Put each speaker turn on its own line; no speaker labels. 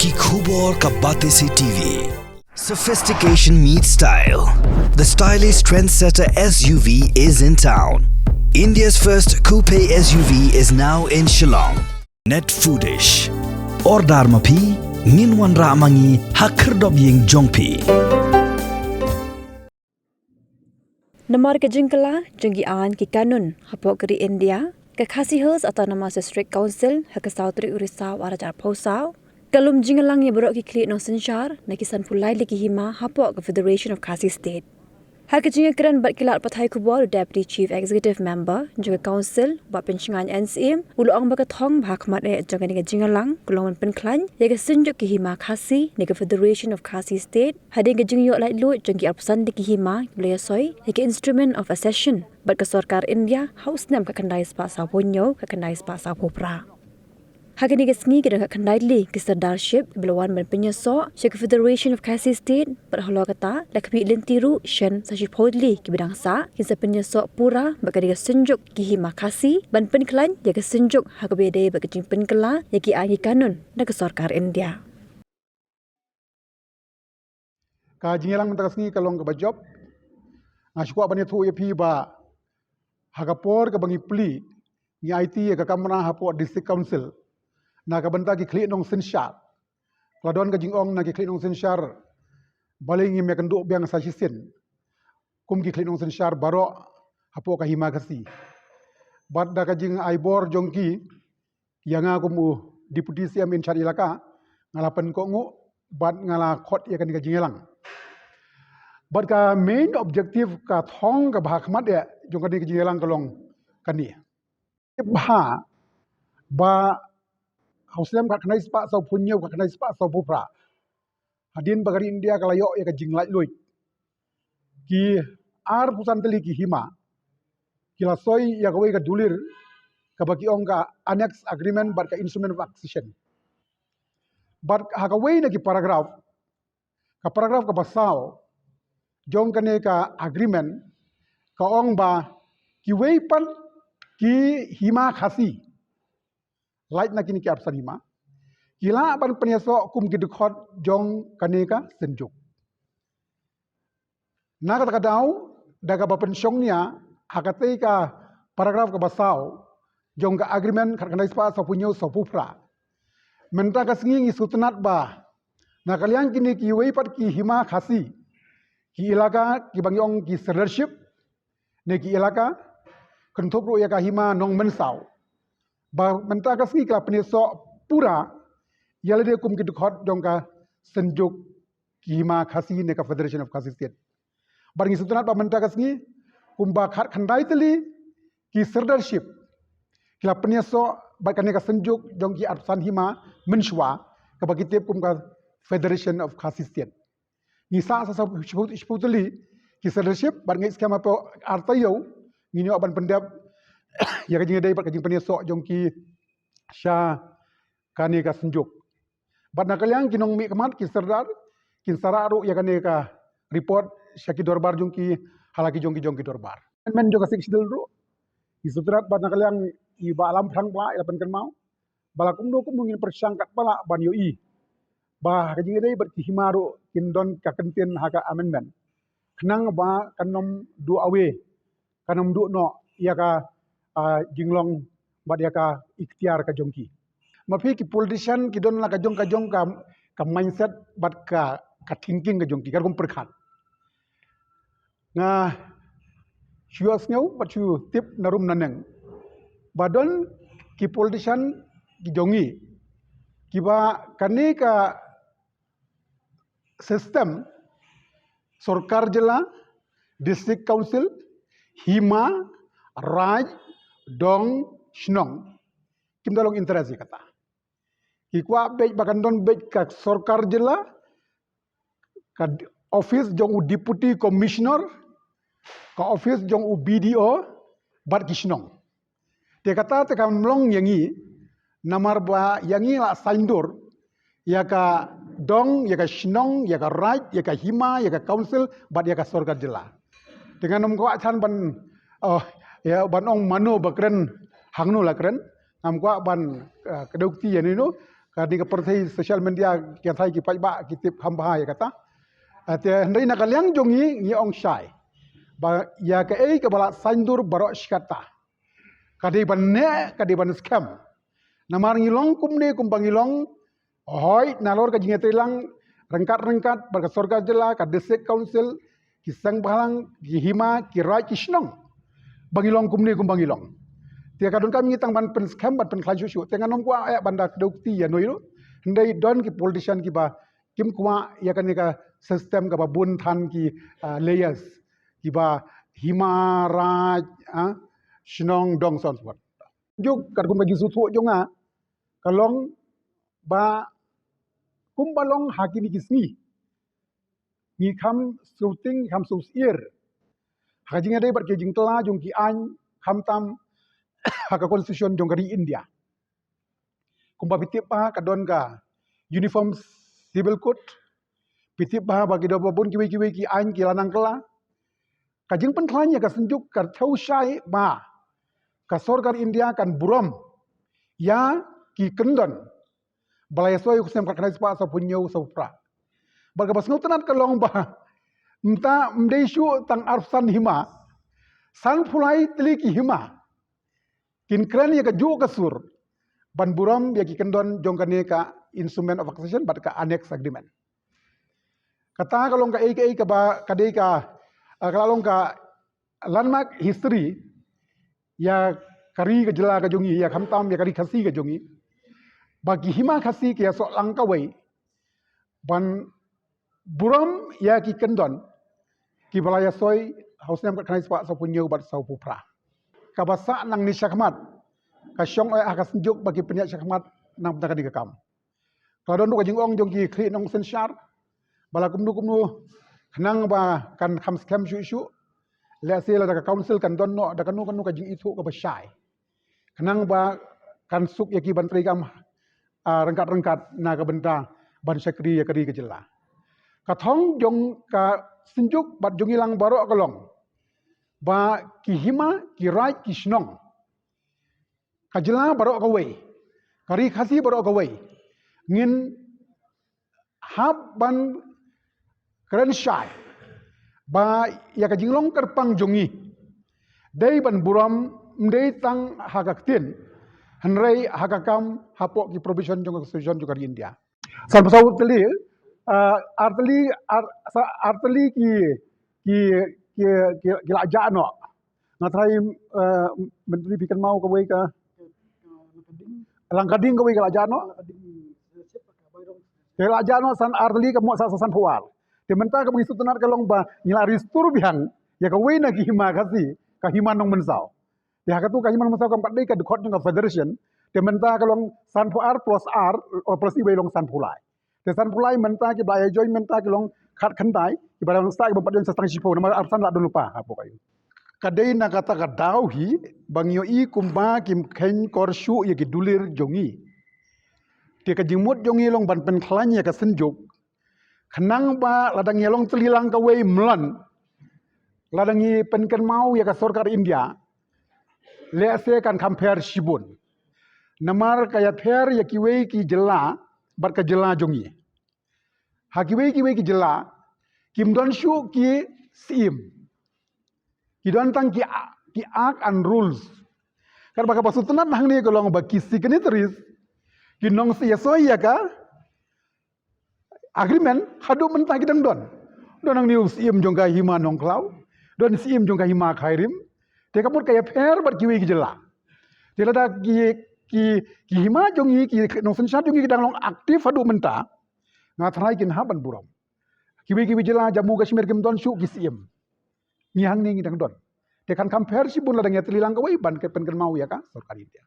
ki khubor ka bate se TV. Sophistication meets style. The stylish trendsetter SUV is in town. India's first coupe SUV is now in Shillong. Net Foodish. Ordar mapi, minwan ramangi hakerdob ying jongpi.
Namar ke jengkala jenggi an ki kanun hapok keri India ke Khasi Hills Autonomous District Council hak Sautri Urisau arajar Pausau kalum jinglang ye berok ki klik no sensyar na kisan pulai lagi hima hapok ke Federation of Khasi State. Hak jingga keran bat kilat pathai kubor Deputy Chief Executive Member juga Council bat pencingan NCM ulu ang bakat thong bhakmat jangan ni jinglang kulongan penklan ye ke senjuk ki hima Khasi ni ke Federation of Khasi State hading ke jingyo lai lu jengki arpusan di ki hima boleh soy ye ke instrument of accession bat ke Sarkar India haus nam ka kandai spa sa ponyo ka kandai spa sa popra. Hakini ke sengi ke dengan kandai li ke Sardarship belawan ban penyesok ke Federation of Khasi State berhalo kata lakbi lentiru shen sa podli ke bidang sa kisah penyesok pura baka dia senjuk ki hima Khasi ban penklan ya ke senjuk hak bede baka jing penkela ya ki angi kanun na ke Sarkar India.
Ka jingelang mentakasngi kalong ke bajob ngashkwa bani thu ye pi ba hagapor ke bangi pli ni IT ke kamera hapo district council na ka banta ki klik nong sensyar kladon ka jingong na ki klik nong sensyar baling ngi mekenduk biang sa sisin kum ki klik nong sensyar baro hapo ka hima Khasi bad da ka jing aibor jongki yanga kumu deputy CM in charge ilaka ngalapan ko ngu bad ngala khot ya kan ka jingelang bad ka main objective ka thong ka bhakmat ya jong ka ni ka jingelang kalong kani ba Hauslem kat kenai sepak sau punya kat kenai sepak sau pupra. Hadin bagari India kalayo ya ka jinglai luit. Ki ar pusan teli ki hima. Kila soy ya kawai ka dulir ka bagi ong ka annex agreement bar ka instrument of accession. Bar ha kawai na ki paragraph ka basau jong kane ka agreement ka ong ba ki wei pan ki hima Khasi. Light na kini ki apsan hima. Kila ban penyesok kum ki dekhot jong kaneka senjuk. Na kata kadau daga ba pensyongnya hakate ka paragraf ka basau jong ka agreement kat kanai spa sa punyo sa pupra. Menta ka sengi sutunat ba. Na kalian kini ki wei pat ki hima Khasi. Ki ilaka ki bangyong ki leadership ne ki ilaka kentuk ru ya ka hima nong mensau. Ba menta ka sengi kala penyesok pura yala dia kum ki dekhot jong ka senjuk ki hima Khasi ne ka Federation of Khasi State. Bar ngi sutunat ba menta ka sengi kum ba khat khandai teli ki leadership kila penyesok ba kan ka senjuk jong ki arsan hima menshwa ka bagi tep kum ka Federation of Khasi State. Ni sa sputuli ki leadership bar ngi skema po artayo ni ban pendap ya kajing dai kajing penyesok jong ki sha kane ka senjuk. Bat nakaliang kinong mi kamat ki serdar kin sararu ya kane ka report syaki dorbar jong ki halaki jong ki dorbar. Men jong ka siksidel ru. Ki sutrat bat nakaliang i ba alam phang ba ila pen kan mau. Balakum do kum mungin persangkat bala ban yo i. Ba kajing dai ber ki himaru kin don ka kenten haka amendment. Kenang ba kanom du awe. Kanom du no ya ka jinglong bad ya ka ikhtiar ka jongki. Mapi ki politician ki don la ka jong ka mindset bad ka thinking ka jongki kar kum perkhat. Nga syuas ngau bat syu tip narum naneng. Badon ki politician ki jongi ki ba kane ka sistem Sarkar jela district council hima raj dong shnong kim dalong interest kata ikwa bej bakandon bej ka Sarkar jela ka office jong u deputy commissioner ka office jong u BDO bat kishnong te kata te kam long yangi namar ba yangi la saindur ya ka dong ya ka shnong ya ka raj ya ka hima ya ka council bat ya ka Sarkar jela dengan nom ko athan ban ya ban ong mano bakren hangnu lakren am kwa ban kedukti yani no Kadi keperti social media kita ki pai ba kitip hamba ya kata. Ate hendai nak kaliang jongi ngi ong shai. Ba ya ke ei ke bala sandur barok shikata. Kadi ban scam. Namar ngilong kumne kumbangilong hoi nalor ka jinge telang rengkat-rengkat berkesorga jela ka district council kisang balang ki hima ki rai ki shnong. Bangilong kumne kumbangilong. Tia kadon kami ngitang ban pen scam ban pen khajusu tengan nom kwa ayak banda dokti ya noiru. Hendai don ki politician ki ba kim kuma ya kan ka sistem ka ba bun than ki layers ki ba hima raj shnong dong son spot. Juk kat kum bagi sutu jonga kalong ba kumbalong hakini kisni ni kam shooting kam susir hajing ada bar ke jing tela jong ki an kam tam haka constitution jong kari India kumba pitip pa kadon ka uniform civil code pitip pa bagi do bun kiwi ki an ki lanang kela kajing pentlanya ka senjuk ka thau shai ba ka sorkar India kan buram ya ki kendon balai soi kusem ka kanai spa sa punyo sa pra barga basngu tanat ka long ba mta mdei shu tang arsan hima san phulai tli ki hima kin kran ya ka ju ka sur ban buram ya ki kendon jongkane ka instrument of accession bat ka annex agreement kata kalong ka ei ka ba kadei ka kalong ka landmark history ya kari ka jela ka jongi ya khamtam ya kari khasi ka jongi bagi hima khasi ke so langka wei ban buram ya ki kendon ki balaya soi hausnam ka kanai spa so punyo bat sau pupra ka basa nang ni syakmat ka syong ai akas njuk bagi penyak syakmat nang putaka di kam kadon ka jingong jong ki khri nong sen syar bala kumnu nang ba kan kham scam shu le se la ka council kan don no da kanu ka jing itu ka basai kanang ba kan suk ya ki bantri kam rengkat-rengkat na ka benta ban sekri ya kari ke jela ka thong jong ka sinjuk bat jong ilang barok kalong ba ki hima ki rai ki shnong ka jela barok ka wei kari khasi barok ka wei ngin hab ban keren shai ba ya ka jinglong kerpang jongi dei ban buram mdei tang hagaktin henrei hagakam hapok ki provision jong constitution juga di India san pasau teli arteli ki laja no ngatrai menteri bikin mau ke wei ka langkading ke wei ka laja no ke laja no san arteli ke mo san pual de menta ke mengisu tenar kalong ba nyilari stur bihang ya ka wei na ki hima kasi ka hima nong mensau ya katu ka hima nong mensau ka empat dei ka dekot jong federation de menta kalong san puar plus r plus i wei long san pulai de san pulai menta ki ba join menta ki long khat khandai ki ba long sta ki empat jong sastang sipo nama arsan la don lupa apa kayu kadai na kata ka dau hi bangyo i kumba kim khen korshu ye ki dulir jongi te ka jimut jongi long ban pen khlanya ka senjuk khenang ba ladang yelong telilang ka wei mlan ladang i pen kan mau ya ka sarkar India le se kan compare shibun namar kaya pher ya ki wei ki jela bar ka jela jongi ha ki wei ki jela kim don shu ki sim ki don tang ki act and rules kar baka pasutanat nang ni kolong ba ki signatories ki nong so ya ka agreement hadu mentah kidang don nang ni sim jong ka hima nong klau don sim jong ka hima khairim te kapur kaya pher bar ki wei ki jela te lada ki hima jongi ki nong sen jongi kidang long aktif hadu mentah ngatrai kin haban buram ki wei jela Jammu Kashmir kim don shu ki sim ni hang ni ngidang don te kan compare si bun ladang ya telilang ka wei ban ke pen kan mau ya ka sarkar India